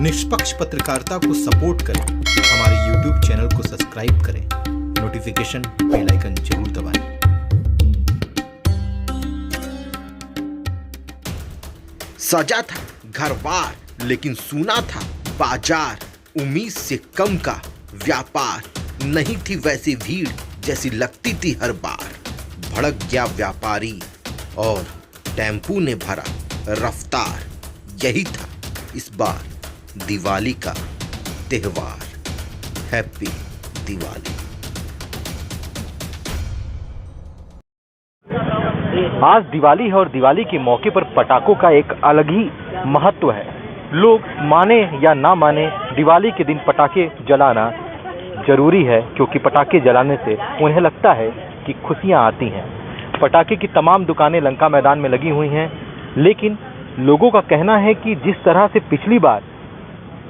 निष्पक्ष पत्रकारिता को सपोर्ट करें, हमारे YouTube चैनल को सब्सक्राइब करें, नोटिफिकेशन बेल आइकन जरूर दबाएं। सजा था घरबार लेकिन सुना था बाजार, उम्मीद से कम का व्यापार, नहीं थी वैसी भीड़ जैसी लगती थी हर बार। भड़क गया व्यापारी और टेम्पू ने भरा रफ्तार, यही था इस बार दिवाली का त्योहार। हैप्पी दिवाली। आज दिवाली है और दिवाली के मौके पर पटाखों का एक अलग ही महत्व है। लोग माने या ना माने, दिवाली के दिन पटाखे जलाना जरूरी है, क्योंकि पटाखे जलाने से उन्हें लगता है कि खुशियां आती हैं। पटाखे की तमाम दुकानें लंका मैदान में लगी हुई हैं, लेकिन लोगों का कहना है कि जिस तरह से पिछली बार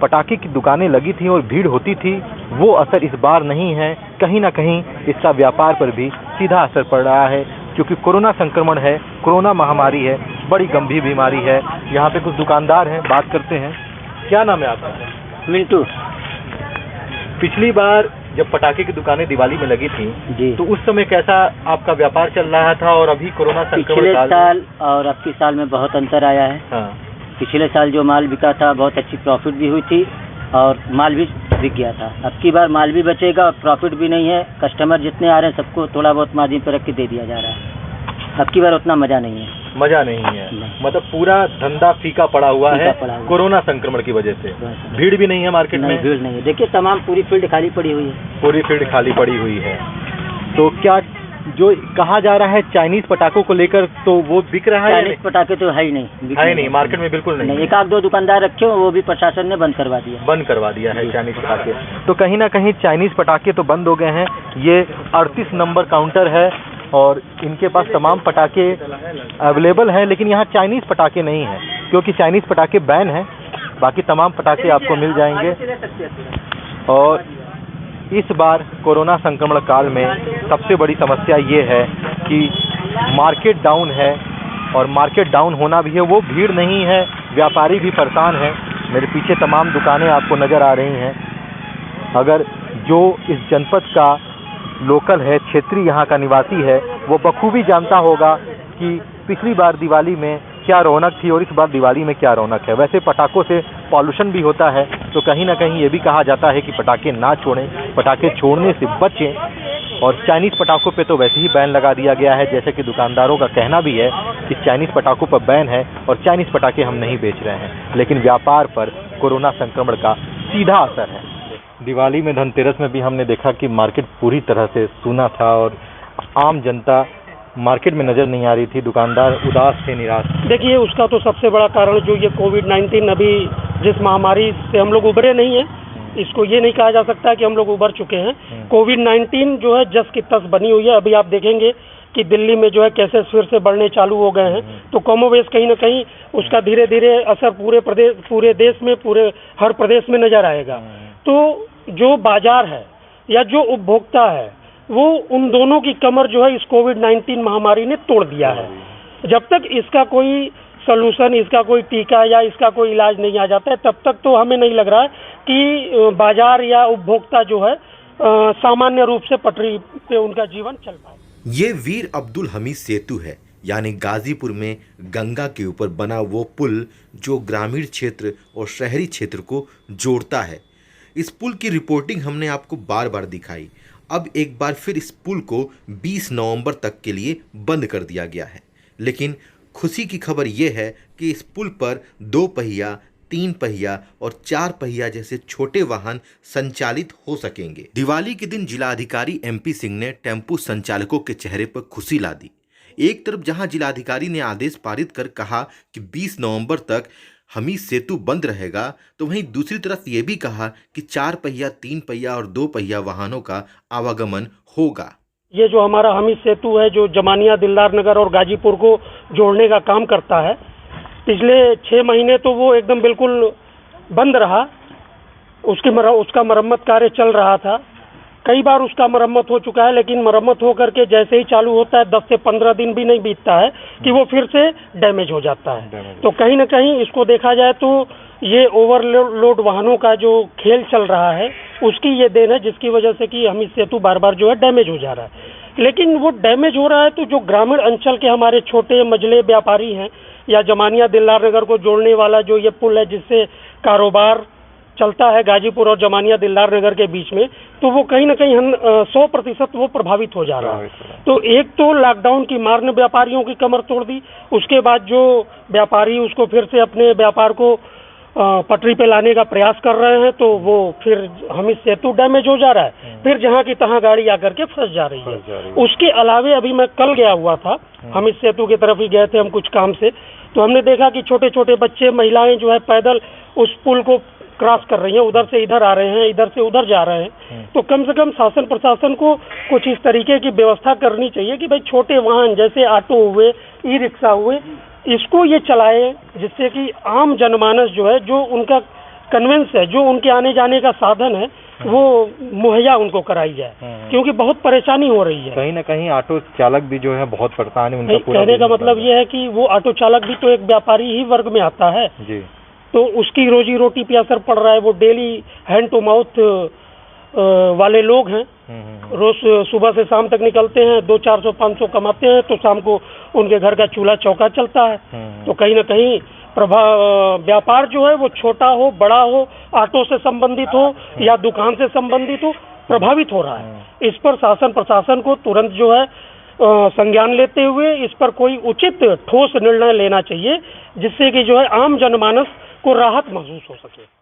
पटाखे की दुकानें लगी थी और भीड़ होती थी, वो असर इस बार नहीं है। कहीं ना कहीं इसका व्यापार पर भी सीधा असर पड़ रहा है, क्योंकि कोरोना संक्रमण है, कोरोना महामारी है, बड़ी गंभीर बीमारी है। यहाँ पे कुछ दुकानदार हैं, बात करते हैं। क्या नाम है आपका? मिंटू। पिछली बार जब पटाखे की दुकानें दिवाली में लगी थी जी, तो उस समय कैसा आपका व्यापार चल रहा था, और अभी कोरोना संक्रमण पिछले साल और अब के साल में बहुत अंतर आया है। हाँ। पिछले साल जो माल बिका था बहुत अच्छी प्रॉफिट भी हुई थी और माल भी बिक गया था। अब की बार माल भी बचेगा और प्रॉफिट भी नहीं है। कस्टमर जितने आ रहे हैं सबको थोड़ा बहुत मार्जिन पर रख के दे दिया जा रहा है। अब की बार उतना मजा नहीं है। मजा नहीं है, मतलब पूरा धंधा फीका पड़ा हुआ है कोरोना संक्रमण की वजह से। भीड़ भी नहीं है मार्केट में। भीड़ नहीं है, देखिए तमाम पूरी फील्ड खाली पड़ी हुई है। पूरी फील्ड खाली पड़ी हुई है। तो क्या जो कहा जा रहा है चाइनीज पटाखों को लेकर, तो वो बिक रहा है? चाइनीज पटाखे तो है ही नहीं, है नहीं मार्केट में, बिल्कुल नहीं। एक आध दो दुकानदार रखे हो, वो भी प्रशासन ने बंद करवा दिया है चाइनीज पटाखे। तो कहीं ना कहीं चाइनीज पटाखे तो बंद हो गए हैं। ये 38 नंबर काउंटर है और इनके पास तमाम पटाखे अवेलेबल हैं, लेकिन यहाँ चाइनीज पटाखे नहीं हैं, क्योंकि चाइनीज पटाखे बैन हैं। बाकी तमाम पटाखे आपको मिल जाएंगे। और इस बार कोरोना संक्रमण काल में सबसे बड़ी समस्या ये है कि मार्केट डाउन है, और मार्केट डाउन होना भी है, वो भीड़ नहीं है, व्यापारी भी परेशान है। मेरे पीछे तमाम दुकानें आपको नज़र आ रही हैं। अगर जो इस जनपद का लोकल है, क्षेत्रीय यहाँ का निवासी है, वो बखूबी जानता होगा कि पिछली बार दिवाली में क्या रौनक थी और इस बार दिवाली में क्या रौनक है। वैसे पटाखों से पॉल्यूशन भी होता है, तो कहीं ना कहीं ये भी कहा जाता है कि पटाखे ना छोड़ें, पटाखे छोड़ने से बचें। और चाइनीज़ पटाखों पे तो वैसे ही बैन लगा दिया गया है, जैसे कि दुकानदारों का कहना भी है कि चाइनीज़ पटाखों पर बैन है और चाइनीज़ पटाखे हम नहीं बेच रहे हैं, लेकिन व्यापार पर कोरोना संक्रमण का सीधा असर है। दिवाली में, धनतेरस में भी हमने देखा कि मार्केट पूरी तरह से सूना था और आम जनता मार्केट में नज़र नहीं आ रही थी, दुकानदार उदास थे, निराश। देखिए, उसका तो सबसे बड़ा कारण जो ये कोविड-19, अभी जिस महामारी से हम लोग उभरे नहीं हैं, इसको ये नहीं कहा जा सकता कि हम लोग उभर चुके हैं। कोविड-19 जो है जस की तस बनी हुई है। अभी आप देखेंगे कि दिल्ली में जो है केसेस फिर से बढ़ने चालू हो गए हैं, तो कमोवेश कहीं ना कहीं उसका धीरे धीरे असर पूरे देश में, हर प्रदेश में नजर आएगा। तो जो बाजार है या जो उपभोक्ता है, वो उन दोनों की कमर जो है इस कोविड-19 महामारी ने तोड़ दिया है। जब तक इसका कोई सलूशन, इसका कोई टीका या इसका कोई इलाज नहीं आ जाता है, तब तक तो हमें नहीं लग रहा है कि बाजार या उपभोक्ता जो है सामान्य रूप से पटरी पे उनका जीवन चल पाए। ये वीर अब्दुल हमीद सेतु है, यानी गाजीपुर में गंगा के ऊपर बना वो पुल जो ग्रामीण क्षेत्र और शहरी क्षेत्र को जोड़ता है। इस पुल की रिपोर्टिंग हमने आपको बार बार दिखाई। अब एक बार फिर इस पुल को 20 नवंबर तक के लिए बंद कर दिया गया है। लेकिन खुशी की खबर यह है कि इस पुल पर 2 पहिया, 3 पहिया और 4 पहिया जैसे छोटे वाहन संचालित हो सकेंगे। दिवाली के दिन जिलाधिकारी MP सिंह ने टेम्पू संचालकों के चेहरे पर खुशी ला दी। एक तरफ जहां जिलाधिकारी ने आदेश पारित कर कहा कि 20 नवंबर तक हमीद सेतु बंद रहेगा, तो वहीं दूसरी तरफ ये भी कहा कि 4 पहिया, 3 पहिया और 2 पहिया वाहनों का आवागमन होगा। ये जो हमारा हमीद सेतु है, जो जमानिया, दिलदार नगर और गाजीपुर को जोड़ने का काम करता है, पिछले 6 महीने तो वो एकदम बिल्कुल बंद रहा। उसका मरम्मत कार्य चल रहा था। कई बार उसका मरम्मत हो चुका है, लेकिन मरम्मत हो करके जैसे ही चालू होता है 10 से 15 दिन भी नहीं बीतता है कि वो फिर से डैमेज हो जाता है। तो कहीं ना कहीं इसको देखा जाए तो ये ओवरलोड वाहनों का जो खेल चल रहा है उसकी ये देन है, जिसकी वजह से कि हमीद सेतु बार बार जो है डैमेज हो जा रहा है। लेकिन वो डैमेज हो रहा है तो जो ग्रामीण अंचल के हमारे छोटे मझले व्यापारी हैं या जमानिया दिलदार नगर को जोड़ने वाला जो ये पुल है जिससे कारोबार चलता है गाजीपुर और जमानिया दिलदार नगर के बीच में, तो वो कहीं ना कहीं 100% वो प्रभावित हो जा रहा है। तो एक तो लॉकडाउन की मार ने व्यापारियों की कमर तोड़ दी, उसके बाद जो व्यापारी उसको फिर से अपने व्यापार को पटरी पे लाने का प्रयास कर रहे हैं तो वो फिर हमीद सेतु डैमेज हो जा रहा है, फिर जहाँ की तहाँ गाड़ी आकर के फंस जा रही है। उसके अलावे अभी मैं कल गया हुआ था, हमीद सेतु की तरफ ही गए थे हम कुछ काम से, तो हमने देखा कि छोटे छोटे बच्चे महिलाएं जो है पैदल उस पुल को क्रॉस कर रही हैं, उधर से इधर आ रहे हैं, इधर से उधर जा रहे हैं। तो कम से कम शासन प्रशासन को कुछ इस तरीके की व्यवस्था करनी चाहिए कि भाई छोटे वाहन जैसे ऑटो हुए, ई रिक्शा हुए, इसको ये चलाए जिससे कि आम जनमानस जो है, जो उनका कन्वेंस है, जो उनके आने जाने का साधन है, वो मुहैया उनको कराई जाए, क्योंकि बहुत परेशानी हो रही है। कहीं ना कहीं ऑटो चालक भी जो है बहुत परेशान है, उनका पूरा कहने का मतलब ये है कि वो ऑटो चालक भी तो एक व्यापारी ही वर्ग में आता है जी, तो उसकी रोजी रोटी पे असर पड़ रहा है। वो डेली हैंड टू माउथ वाले लोग हैं, रोज सुबह से शाम तक निकलते हैं, 200-400-500 कमाते हैं, तो शाम को उनके घर का चूल्हा चौका चलता है। तो कहीं ना कहीं व्यापार जो है वो छोटा हो बड़ा हो, ऑटो से संबंधित हो या दुकान से संबंधित हो, प्रभावित हो रहा है। इस पर शासन प्रशासन को तुरंत जो है संज्ञान लेते हुए इस पर कोई उचित ठोस निर्णय लेना चाहिए, जिससे कि जो है आम जनमानस को राहत महसूस हो सके।